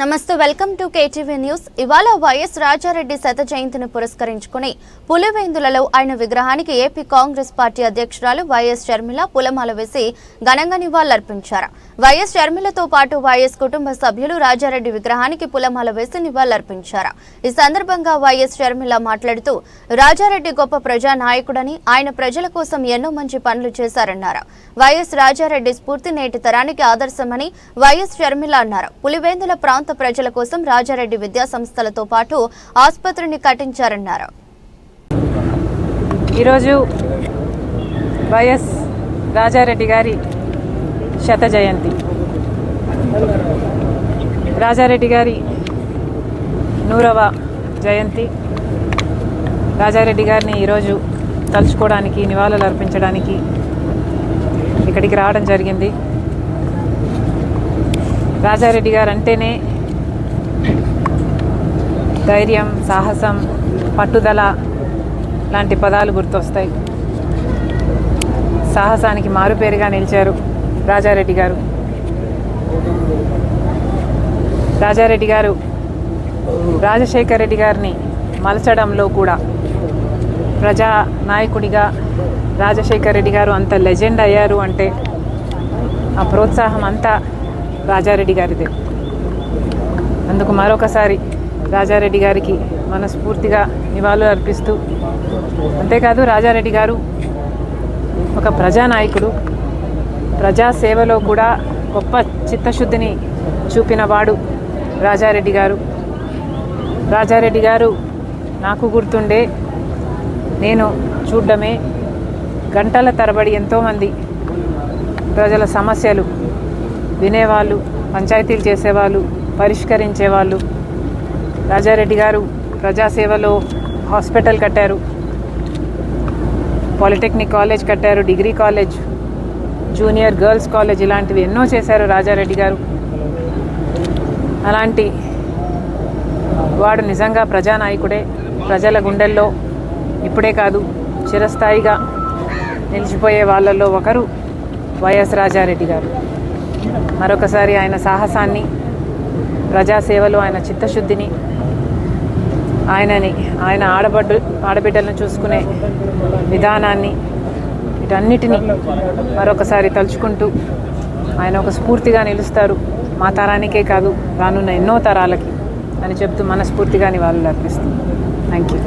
నమస్తే welcome to KTV news. ఇవాళ YS Rajareddy శత జయంతిని పురస్కరించుకుని పులివెందులలో ఆయన విగ్రహానికి ఏపీ కాంగ్రెస్ పార్టీ అధ్యక్షురాలు వైఎస్ షర్మిల పూలమాల వేసి ఘనంగా నివాళులర్పించారు. వైఎస్ షర్మిలతో పాటు వైఎస్ కుటుంబ సభ్యులు రాజారెడ్డి విగ్రహానికి పూలమాల వేసి నివాళులర్పించారు. ఈ సందర్భంగా వైఎస్ షర్మిల మాట్లాడుతూ రాజారెడ్డి గొప్ప ప్రజా నాయకుడని, ఆయన ప్రజల కోసం ఎన్నో మంచి పనులు చేశారన్నారు. వైఎస్ రాజారెడ్డి స్ఫూర్తి నేటి తరానికి ఆదర్శమని వైఎస్ షర్మిల అన్నారు. పులివెందుల ప్రాంత ప్రజల కోసం రాజారెడ్డి విద్యా సంస్థలతో పాటు ఆసుపత్రిని కట్టించారన్నారు. ఈరోజు వైఎస్ రాజారెడ్డి గారి శత జయంతి. రాజారెడ్డి గారి 100వ జయంతి. రాజారెడ్డి గారిని ఈరోజు తలుచుకోవడానికి, నివాళులు అర్పించడానికి ఇక్కడికి రావడం జరిగింది. రాజారెడ్డి గారు అంటేనే ధైర్యం, సాహసం, పట్టుదల లాంటి పదాలు గుర్తొస్తాయి. సాహసానికి మారుపేరుగా నిలిచారు రాజారెడ్డి గారు. రాజారెడ్డి గారు రాజశేఖర రెడ్డి గారిని మలచడంలో కూడా ప్రజా నాయకుడిగా రాజశేఖర రెడ్డి గారు అంత లెజెండ్ అయ్యారు అంటే ఆ ప్రోత్సాహం అంతా రాజారెడ్డి గారిదే. అందుకు మరొకసారి రాజారెడ్డి గారికి మనస్ఫూర్తిగా నివాళులు అర్పిస్తూ, అంతేకాదు రాజారెడ్డి గారు ఒక ప్రజానాయకుడు, ప్రజాసేవలో కూడా గొప్ప చిత్తశుద్ధిని చూపిన వాడు రాజారెడ్డి గారు. రాజారెడ్డి గారు నాకు గుర్తుండే, నేను చూడడమే, గంటల తరబడి ఎంతోమంది ప్రజల సమస్యలు వినేవాళ్ళు, పంచాయతీలు చేసేవాళ్ళు, పరిష్కరించేవాళ్ళు. రాజారెడ్డి గారు ప్రజాసేవలో హాస్పిటల్ కట్టారు, పాలిటెక్నిక్ కాలేజ్ కట్టారు, degree college, junior girls college, ఇలాంటివి ఎన్నో చేశారు రాజారెడ్డి గారు. అలాంటి వాడు నిజంగా ప్రజానాయకుడే. ప్రజల గుండెల్లో ఇప్పుడే కాదు, చిరస్థాయిగా నిలిచిపోయే వాళ్ళల్లో ఒకరు వైఎస్ రాజారెడ్డి గారు. మరొకసారి ఆయన సాహసాన్ని, ప్రజాసేవలో ఆయన చిత్తశుద్ధిని, ఆయన ఆడబిడ్డలను చూసుకునే విధానాన్ని, వీటన్నిటినీ మరొకసారి తలుచుకుంటూ ఆయన ఒక స్ఫూర్తిగా నిలుస్తారు మా తరానికే కాదు, రానున్న ఎన్నో తరాలకి అని చెప్తూ మనస్ఫూర్తిగా నివాళులు అర్పిస్తాం. Thank you.